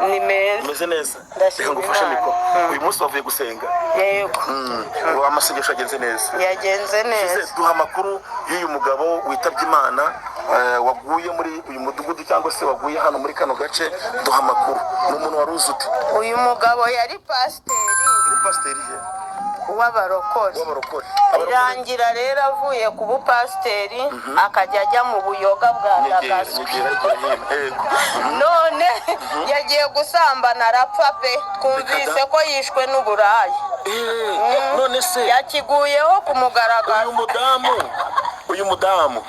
Ni meza. Umeze neza? Ndashima ngufashe Imana. miko. Uyu munsi wavuye gusenga? Yego. Amasengesho yagenze neza? Yagenze neza. Duha amakuru y'uyu mugabo witabye Imana waguye muri uyu mudugudu cyangwa se waguye hano muri kano gace. Duha amakuru. Ni umuntu wari uzi ute? Uyu mugabo yari pasiteri. Ni pasiteri ye? W'abarokore. Irangira rero avuye ku bupasiteri akajya ajya mu buyoga bwa Dagaso. None yagiye gusambana arapfa pe. Twumvise ko yishwe n'uburaya. None se yakiguyeho ku mugaragaro. Uyu mudamu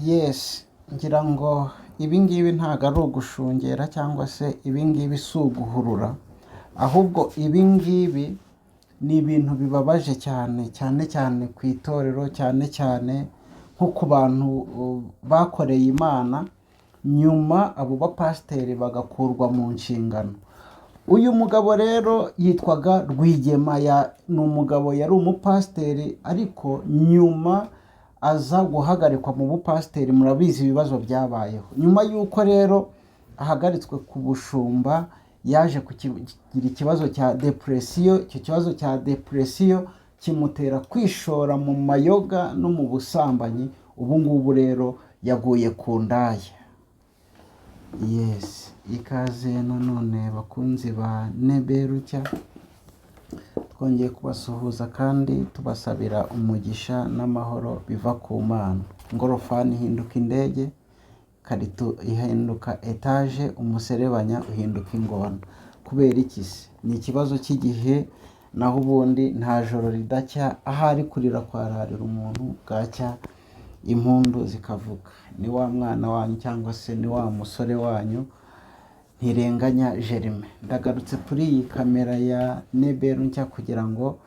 yes, ngira ngo ibingibi ntago ari ugushungera cyangwa se ibingibi si uguhurura, ahubwo ibingibi ni ibintu bibabaje cyane cyane cyane ku itorero, cyane cyane nko ku bantu bakoreye Imana nyuma abo bapasiteri bagakurwa mu nshingano. Uyu mugabo rero yitwaga Rwigema, ni umugabo yari umupasiteri ariko nyuma aza guhagarikwa mu bupasiteri. Murabizi ibibazo byabayeho nyuma y'uko rero ahagaritswe ku bushumba, yaje kugira ikibazo cya depresiyo. Icyo kibazo cya depresiyo kimutera kwishora mu mayoga no mu busambanyi. Ubu ngubu rero yaguye ku ndaya. Yes, ikaze nanone bakunzi ba Neberucya, twongeye kubasuhuza kandi tubasabira umugisha n'amahoro biva ku Mana. Ngorofani ihinduka indege, karito ihinduka etaje, umuserebanya uhinduka ingona. Kubera iki se? Ni ikibazo cy'igihe, naho ubundi nta joro ridacya. Ahari kurira kwararira umuntu, bwacya impundu zikavuga. Ni wa mwana wanyu cyangwa se ni wa musore wanyu Ntirenganya Jerime. Ndagarutse kuri iyi kamera ya Neberucya kugira ngo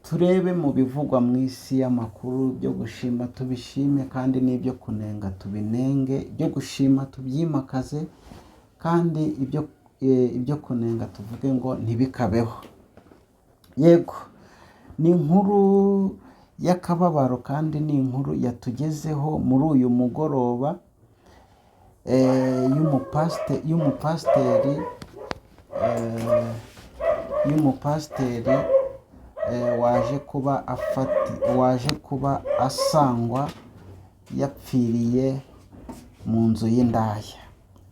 turebe mu bivugwa mu isi y'amakuru. Byo gushima tubishime kandi n'ibyo kunenga tubinenge, ibyo gushima tubyimakaze kandi ibyo kunenga tuvuge ngo ntibikabeho. Yego, ni inkuru y'akababaro kandi ni inkuru yatugezeho muri uyu mugoroba y'umupasiteri waje kuba asangwa yapfiriye mu nzu y'indaya.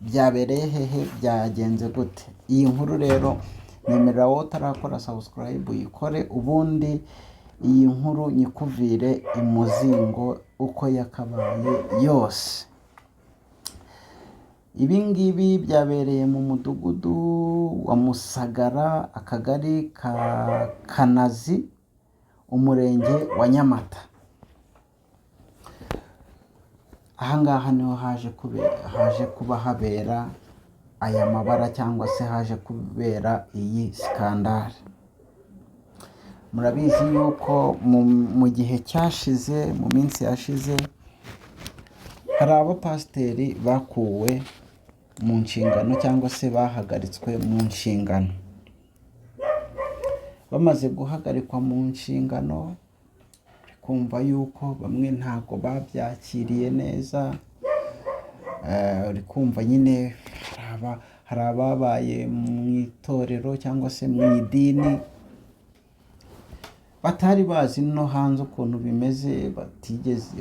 Byabereye hehe? Byagenze gute? Iyi nkuru rero nyemerera wowe utarakora subscribe uyikore, ubundi iyi nkuru nyikuvire imuzingo uko yakabaye yose. Ibi ngibi byabereye mu mudugudu wa Musagara, akagari ka Kanazi, umurenge wa Nyamata. Ahangaha niho haje kuba habera aya mabara cyangwa se haje kubera iyi skandale. Murabizi yuko mu gihe cyashize, mu minsi yashize, hari abapasiteri bakuwe mu nshingano cyangwa se bahagaritswe mu nshingano. Bamaze guhagarikwa mu nshingano, kumva yuko bamwe ntabwo babyakiriye neza. Uri kumva nyine hari ababaye mu itorero cyangwa se mu idini batari bazi no hanze ukuntu bimeze,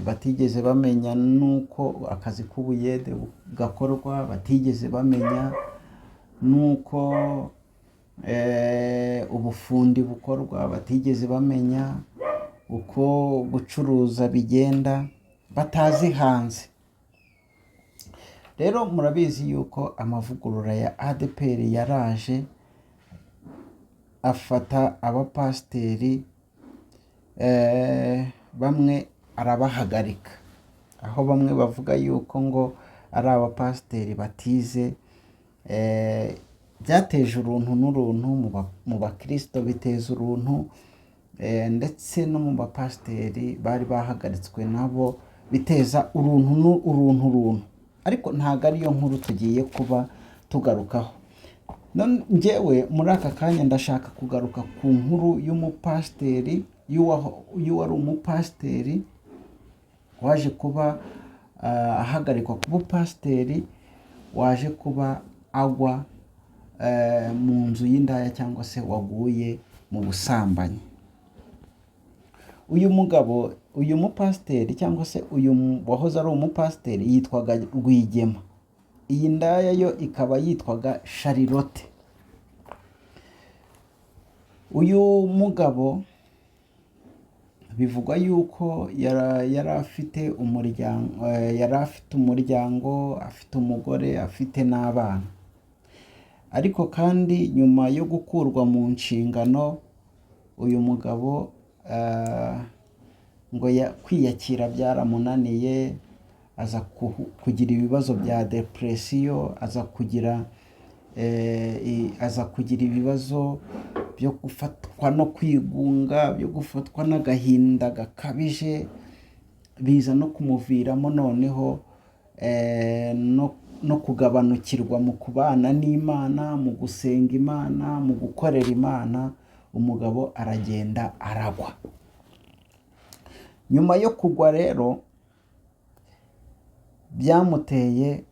batigeze bamenya nuko akazi k'ubuyede gakorwa, batigeze bamenya nuko ubufundi bukorwa, batigeze bamenya uko gucuruza bigenda, batazi hanze. Rero murabizi yuko amavugurura ya ADPR yaraje afata abapasiteri bamwe arabahagarika, aho bamwe bavuga yuko ngo ari abapasiteri batize. Byateje uruntu n'uruntu mu bakristo, biteza uruntu ndetse no mu bapasiteri bari bahagaritswe nabo biteza uruntu. Ariko ntabwo ariyo nkuru tugiye kuba tugarukaho. Njyewe muri aka kanya ndashaka kugaruka ku nkuru y'umupasiteri, y'uwari umupasiteri waje kuba ahagarikwa ku bupasiteri, waje kuba agwa mu nzu y'indaya cyangwa se waguye mu busambanyi. Uyu mugabo, uyu mupasiteri cyangwa se uyu wahoze ari umupasiteri yitwaga Rwigema. Iyi ndaya yo ikaba yitwaga Charlotte. Uyu mugabo bivugwa yuko yari afite umuryango, afite umugore, afite n'abana. Ariko kandi nyuma yo gukurwa mu nshingano, uyu mugabo ngo kwiyakira byaramunaniye, aza kugira ibibazo bya depresiyo, aza kugira ibibazo byo gufatwa no kwigunga, byo gufatwa n'agahinda gakabije, biza no kumuviramo noneho no kugabanukirwa mu kubana n'Imana, mu gusenga Imana, mu gukorera Imana. Umugabo aragenda aragwa. Nyuma yo kugwa rero byamuteye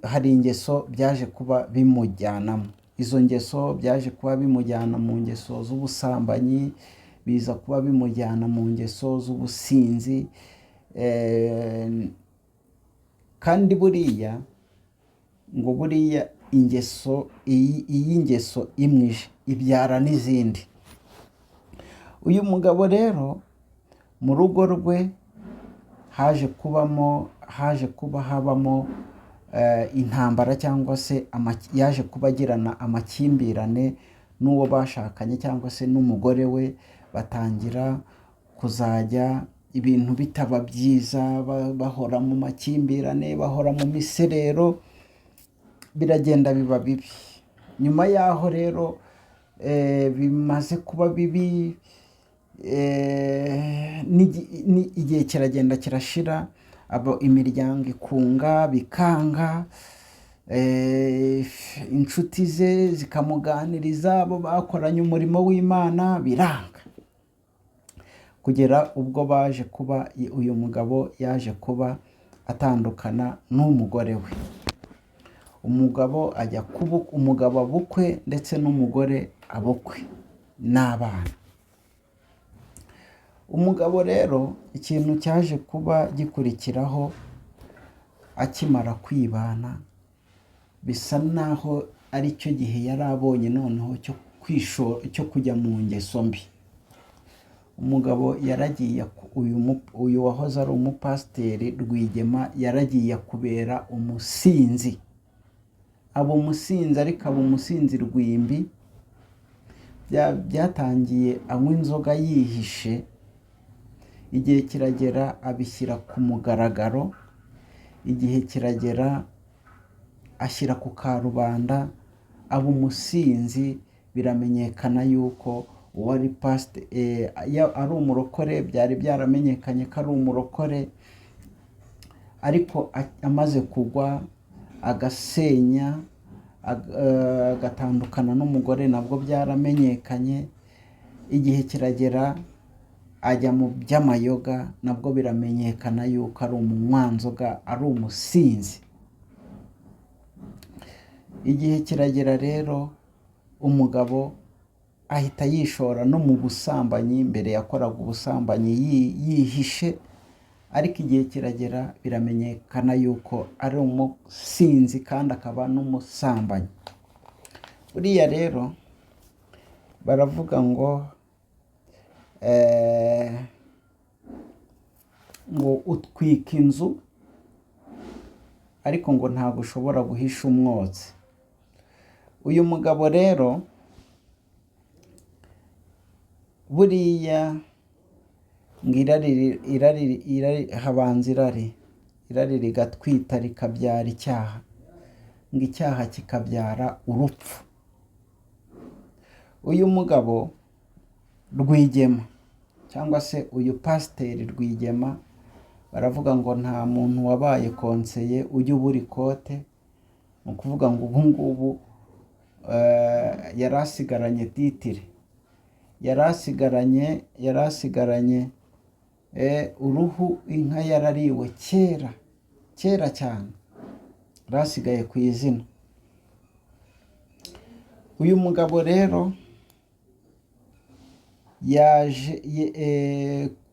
hari ingeso byaje kuba bimujyanamo. Izo ngeso byaje kuba bimujyana mu ngeso z'ubusambanyi, biza kuba bimujyana mu ngeso z'ubusinzi, kandi buriya ingeso iyi ngeso imwe ibyara n'izindi. Uyu mugabo rero mu rugo rwe haje kuba habamo intambara, cyangwa se yaje kuba agirana amakimbirane n'uwo bashakanye cyangwa se n'umugore we. Batangira kuzajya ibintu bitaba byiza, bahora mu makimbirane, bahora mu miserero, biragenda biba bibi. Nyuma yaho rero bimaze kuba bibi, igihe kiragenda kirashira, imiryango ikunga, bikanga, inshuti ze zikamuganiriza, abo bakoranye umurimo w'Imana biranga, kugera ubwo uyu mugabo yaje kuba atandukana n'umugore we. Umugabo abukwe ndetse n'umugore abukwe n'abana. Umugabo rero ikintu cyaje kuba gikurikiraho akimara kwibana, bisa naho ari cyo gihe yari abonye noneho cyo kujya mu ngeso mbi. Umugabo yaragiye, uyu wahoze ari umupasiteri Rwigema yaragiye kubera umusinzi. Aba umusinzi, ariko aba umusinzi rwimbi. Byatangiye anywa inzoga yihishe, igihe kiragera abishyira ku mugaragaro, igihe kiragera ashyira ku karubanda, aba umusinzi. Biramenyekana yuko uwari ari umurokore, byari byaramenyekanye ko ari umurokore, ariko amaze kugwa agasenya, agatandukana n'umugore, nabwo byaramenyekanye. Igihe kiragera ajya mu by'amayoga, nabwo biramenyekana yuko ari umunywanzoga, ari umusinzi. Igihe kiragera rero umugabo ahita yishora no mu busambanyi. Mbere yakoraga ubusambanyi yihishe, ariko igihe kiragera biramenyekana yuko ari umusinzi kandi akaba n'umusambanyi. Buriya rero baravuga ngo utwika inzu, ariko ngo ntabwo ushobora guhisha umwotsi. Uyu mugabo rero buriya ngo habanza irari rigatwita rikabyara icyaha, ngo icyaha kikabyara urupfu. Uyu mugabo Rwigema cyangwa se uyu pasiteri Rwigema, baravuga ngo nta muntu wabaye konseye ujya ubura ikote. Ni ukuvuga ngo ubu ngubu yari asigaranye titire, yari asigaranye uruhu. Inka yarariwe kera cyane, yari asigaye ku izina. uyu mugabo rero yaje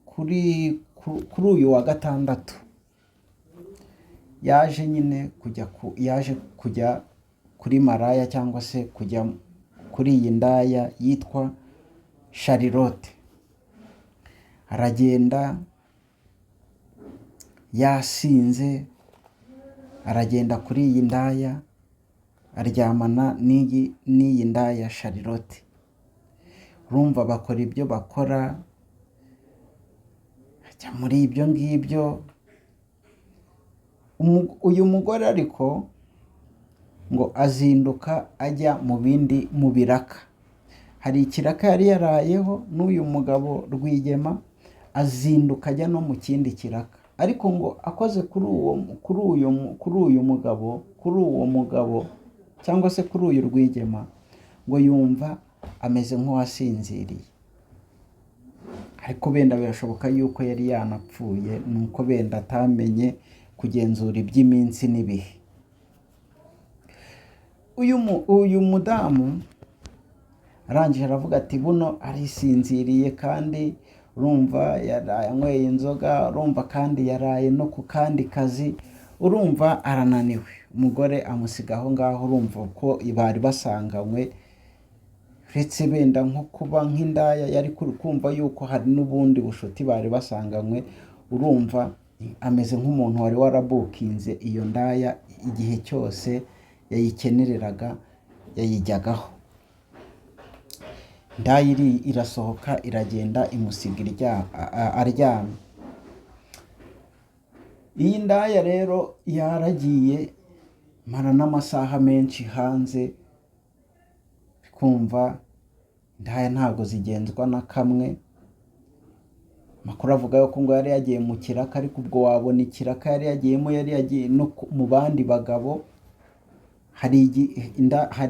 kuri uyu wa gatandatu yaje nyine kujya kuri maraya cyangwa se kujya kuri iyi ndaya yitwa Charlotte. Aragenda yasinze, aragenda kuri iyi ndaya aryamana n'iyi ndaya Charlotte. Urumva bakora ibyo bakora, ajya muri ibyo ngibyo. Uyu mugore ariko ngo azinduka ajya mu biraka. Hari ikiraka yari yarayeho n'uyu mugabo Rwigema, azinduka ajya no mu kindi kiraka. Ariko ngo akoze kuri uwo mugabo cyangwa se kuri uyu Rwigema, ngo yumva ameze nk'uwasinziriye. Ariko benda birashoboka yuko yari yanapfuye, nuko benda atamenye kugenzura iby'iminsi n'ibihe. Uyu mudamu arangije aravuga ati buno arisinziriye, kandi urumva yanyweye inzoga, urumva kandi yaraye no ku kandi kazi, urumva arananiwe. Umugore amusiga aho ngaho, urumva ko bari basanganywe, uretse benda nko kuba nk'indaya yari kumva yuko hari n'ubundi bushuti bari basanganywe. Urumva ameze nk'umuntu wari warabukinze iyo ndaya, igihe cyose yayikenereraga yayijyagaho. Indaya irasohoka iragenda imusiga aryamye. Iyi ndaya rero yaragiye mara n'amasaha menshi hanze, kumva indaya ntabwo zigenzwa na kamwe. Amakuru avuga yuko ngo yari yagiye mu kiraka, ariko ubwo wabona ikiraka yari yagiyemo yari yagiye no mu bandi bagabo. Hari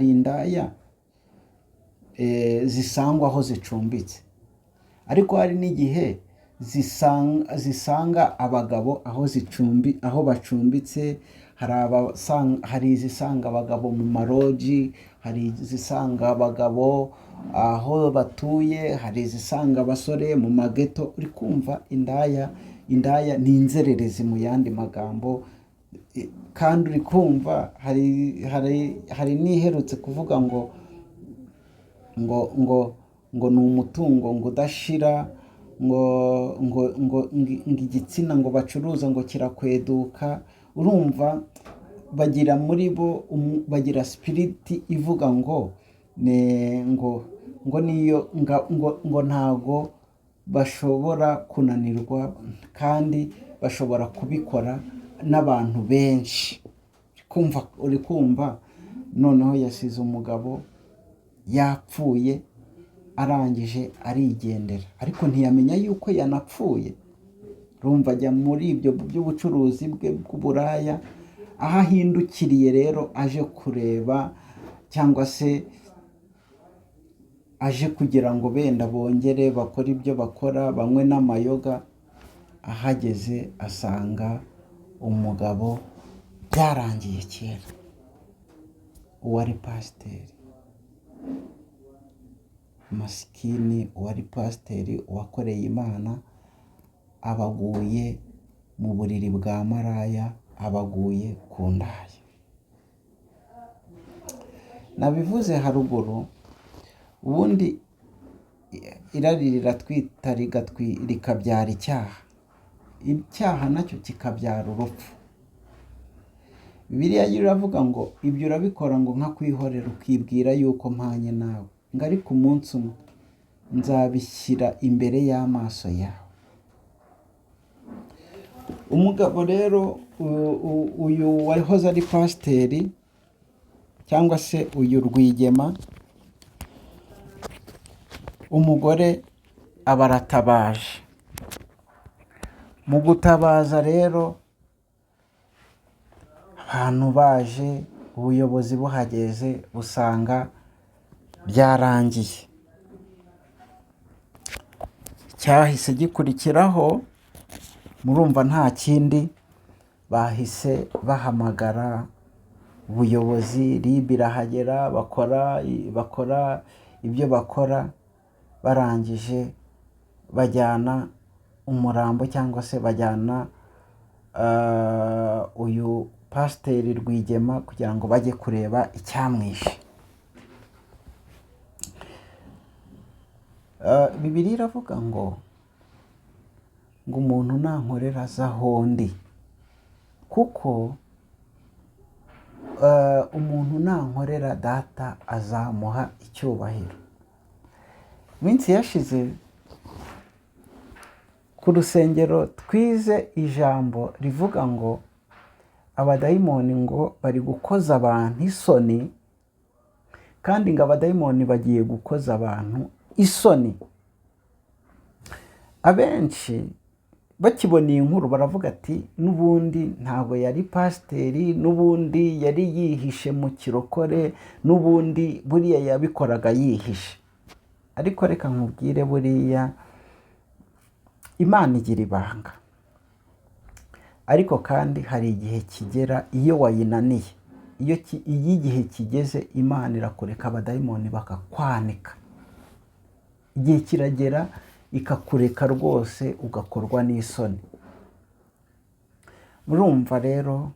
indaya zisangwa aho zicumbitse, ariko hari n'igihe zisanga abagabo aho bacumbitse. Hari izisanga abagabo mu maroji, hari izisanga abagabo aho batuye, hari izisanga abasore mu mageto. Uri kumva indaya ni inzererezi mu yandi magambo. Kandi uri kumva hari n'iherutse kuvuga ngo ni umutungo ngo udashira, ngo igitsina ngo bacuruza ngo kirakweduka. Urumva bagira muri bo bagira spiriti ivuga ngo niyo ngo ntago bashobora kunanirwa, kandi bashobora kubikora n'abantu benshi. Uri kumva noneho yasize umugabo yapfuye, arangije arigendera, ariko ntiyamenya yuko yanapfuye. Urumva ajya muri ibyo by'ubucuruzi bwe bw'uburaya. Aho ahindukiriye rero aje kureba, cyangwa se aje kugira ngo benda bongere bakore ibyo bakora, banywe n'amayoga. Ahageze asanga umugabo byarangiye kera, uwari pasiteri masikini, uwari pasiteri uwakoreye Imana, abaguye mu buriri bwa maraya, abaguye ku ndaya. Nabivuze haruguru, ubundi irari riratwita rikabyara icyaha, icyaha nacyo kikabyara urupfu. Bibiliya iravuga ngo ibyo urabikora ngo nka kwihorera, ukibwira yuko mpanye nawe, ngo ariko umunsi umwe nzabishyira imbere y'amaso yawe. Umugabo rero uyu wahoze ari pasiteri, cyangwa se uyu Rwigema, umugore aba aratabaje. Mu gutabaza rero abantu baje, ubuyobozi buhageze busanga byarangiye. Cyahise gikurikiraho, murumva nta kindi, bahise bahamagara ubuyobozi RIB irahagera, bakora ibyo bakora, barangije bajyana umurambo cyangwa se bajyana uyu Pasiteri Rwigema kugira ngo bajye kureba icyamwishe. Bibiliya iravuga ngo umuntu nankorera azaho ndi, kuko umuntu nankorera data azamuha icyubahiro. Minsi yashize ku rusengero twize ijambo rivuga ngo abadayimoni ngo bari gukoza abantu isoni, kandi ngo abadayimoni bagiye gukoza abantu isoni. Abenshi bakibona iyi nkuru baravuga ati n'ubundi ntabwo yari pasiteri, n'ubundi yari yihishe mu kirokore, n'ubundi buriya yabikoraga yihishe. Ariko reka nkubwire, buriya Imana igira ibanga, ariko kandi hari igihe kigera iyo wayinaniye, iyo igihe kigeze Imana irakureka abadayimoni bakakwanika. Igihe kiragera ikakureka rwose ugakorwa n'isoni. Murumva rero,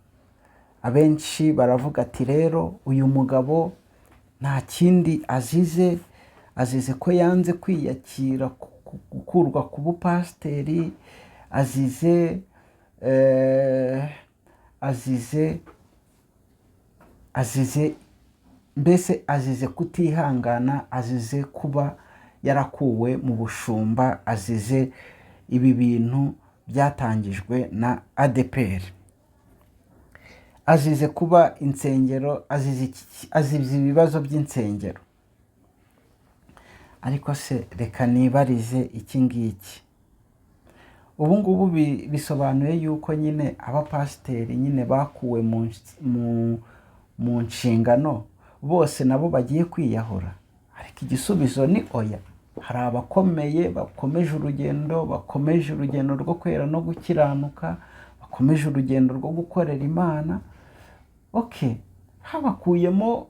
abenshi baravuga ati rero uyu mugabo nta kindi azize ko yanze kwiyakira gukurwa ku bupasiteri, mbese azize kutihangana, azize kuba yarakuwe mu bushumba, azize ibi bintu byatangijwe na ADEPR, azize kuba insengero, azize ibibazo by'insengero. Ariko se reka nibarize iki ngiki, ubu ngubu bisobanuye yuko nyine abapasiteri nyine bakuwe mu nshingano bose nabo bagiye kwiyahura? Ariko igisubizo ni oya. Hari abakomeye bakomeje urugendo rwo kwera no gukiranuka, bakomeje urugendo rwo gukorera Imana.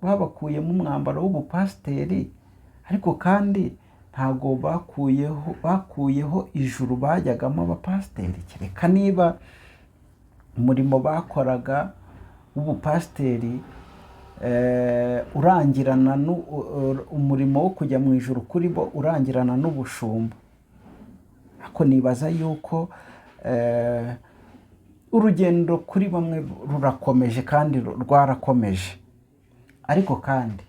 Babakuyemo umwambaro w'ubupasiteri, ariko kandi ntabwo bakuyeho ijuru bajyagamo abapasiteri. Kereka niba umurimo bakoraga w'ubupasiteri urangirana umurimo wo kujya mu ijuru kuri bo urangirana n'ubushumba. Ariko nibaza yuko urugendo kuri bamwe rurakomeje kandi rwarakomeje. Ariko kandi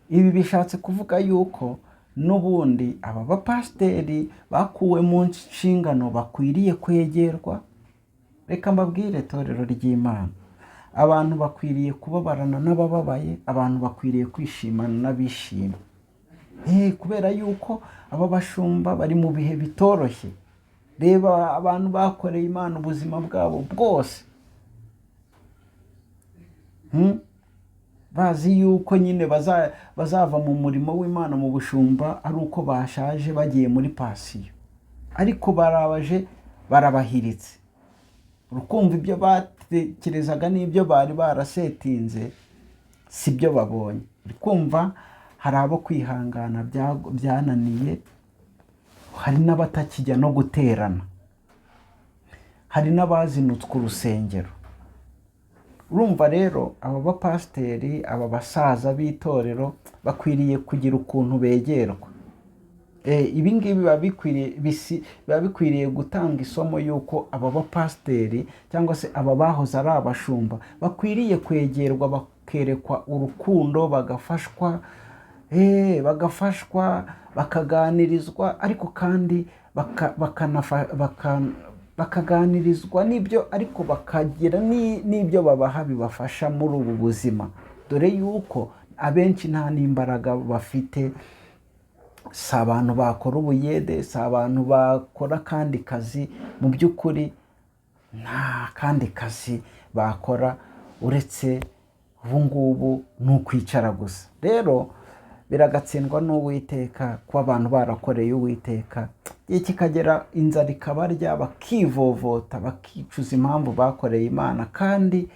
ibi bishatse kuvuga yuko n'ubundi aba bapasiteri bakuwe mu nshingano bakwiriye kwegerwa. Reka mbabwire torero ry'Imana, abantu bakwiriye kubabarana n'abababaye, abantu bakwiriye kwishimana n'abishima. Kubera yuko aba bashumba bari mu bihe bitoroshye. Reba abantu bakoreye Imana ubuzima bwabo bwose, bazi yuko nyine bazava mu murimo w'Imana mu bushumba ari uko bashaje bagiye muri pasiyo. Ariko barabaje barabahiritse. Urukumva ibyo batekerezaga n'ibyo bari barasetinze si byo babonye. Urikumva hari abo kwihangana byananiye, hari n'abatakijya no guterana, hari n'abazinutswe urusengero. Urumva rero aba bapasiteri, aba basaza b'itorero bakwiriye kugira ukuntu begerwa. Ibi ngibi biba bikwiriye gutanga isomo yuko aba bapasiteri cyangwa se aba bahoze ari abashumba bakwiriye kwegerwa, bakerekwa urukundo, bagafashwa, bakaganirizwa, ariko kandi bakaganirizwa n'ibyo, ariko bakagira n'ibyo babaha bibafasha muri ubu buzima. Dore yuko abenshi nta n'imbaraga bafite, si abantu bakora ubuyede, si abantu bakora akandi kazi. Mu by'ukuri nta kandi kazi bakora uretse ubu ngubu ni ukwicara gusa. Rero biragatsindwa n'Uwiteka kuba abantu barakoreye Uwiteka, igihe kikagera inzara ikabarya bakivovota, bakicuza impamvu bakoreye Imana. Kandi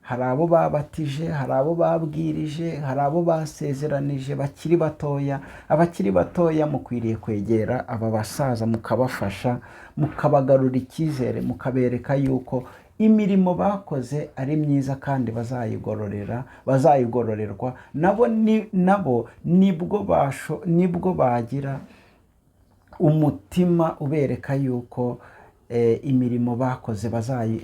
hari abo babatije, hari abo babwirije, hari abo basezeranije bakiri batoya. Abakiri batoya mukwiriye kwegera aba basaza mukabafasha, mukabagarura icyizere, mukabereka yuko imirimo bakoze ari myiza kandi bazayigororerwa. Nabo nibwo bagira umutima ubereka yuko imirimo bakoze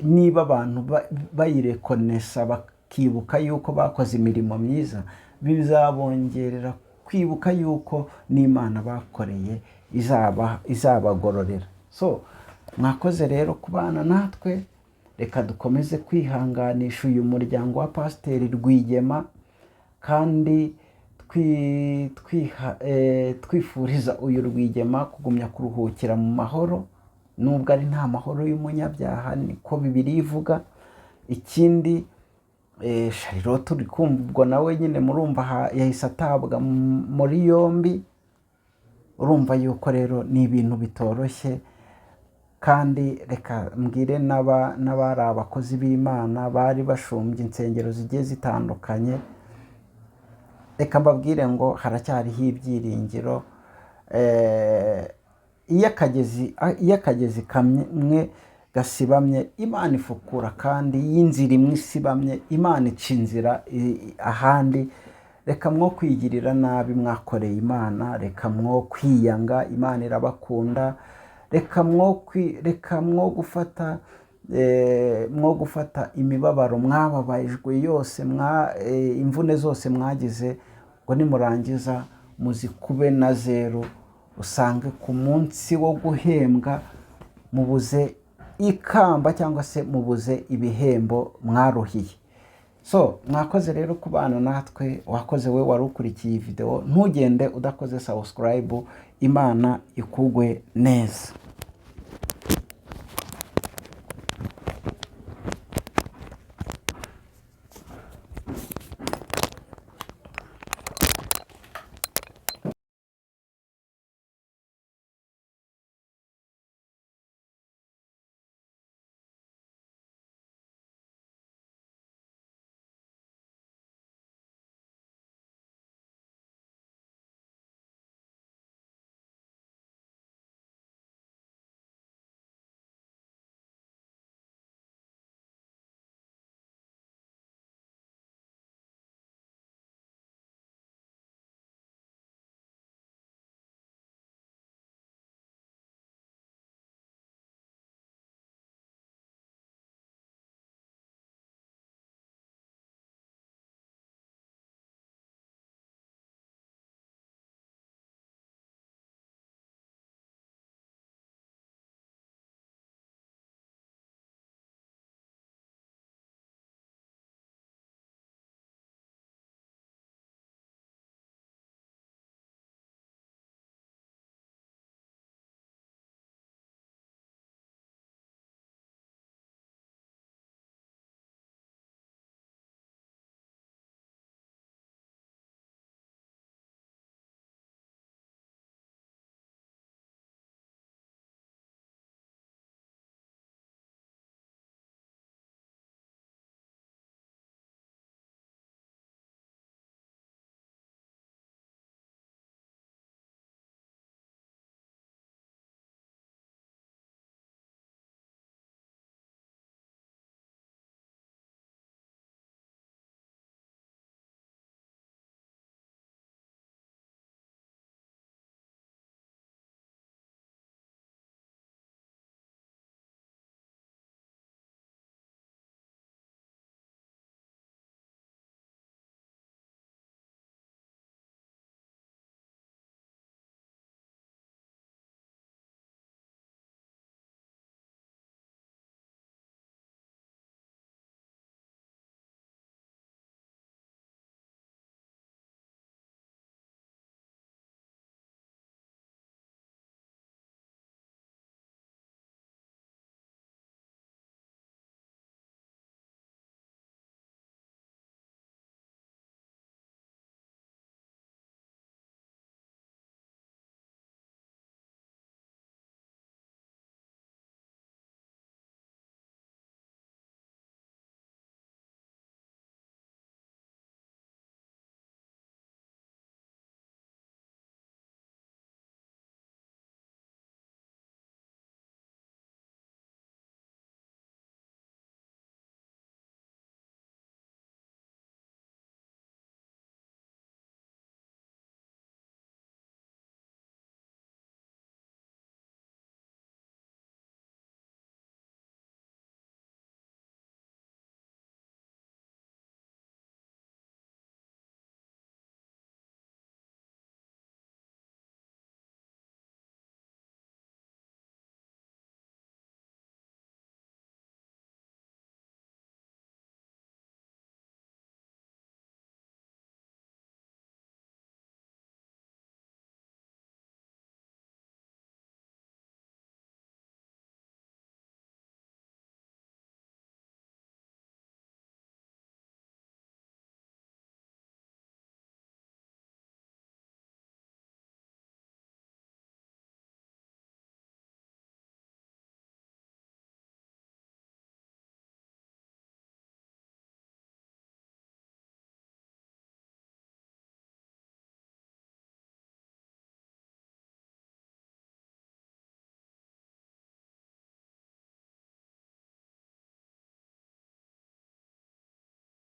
niba abantu bayirekonesa bakibuka yuko bakoze imirimo myiza, bizabongerera kwibuka yuko n'Imana bakoreye izabagororera. So mwakoze rero kubana natwe. Reka dukomeze kwihanganisha uyu muryango wa Pasiteri Rwigema, kandi twifuriza uyu Rwigema kugumya kuruhukira mu mahoro, nubwo ari nta mahoro y'umunyabyaha, niko Bibiliya ivuga. Ikindi Charlotte turi kumva ubwo nawe nyine murumva yahise atabwa muri yombi. Urumva yuko rero ni ibintu bitoroshye, kandi reka mbwire n'abari abakozi b'Imana bari bashumbye insengero zigiye zitandukanye, reka mbabwire ngo haracyariho ibyiringiro. Iyo akagezi kamwe gasibamye, Imana ifukura, kandi iyo inzira imwe isibamye, Imana ica inzira ahandi. Reka mwo kwigirira nabi mwakoreye Imana, reka mwo kwiyanga, Imana irabakunda. Reka mwo gufata imibabaro mwababajwe yose, imvune zose mwagize, ngo nimurangiza muzikube na 0, usange ku munsi wo guhembwa mubuze ikamba cyangwa se mubuze ibihembo mwaruhiye. So mwakoze rero kubana natwe. Wakoze we wari ukurikiye iyi video, ntugende udakoze subscribe. Imana ikugwe neza.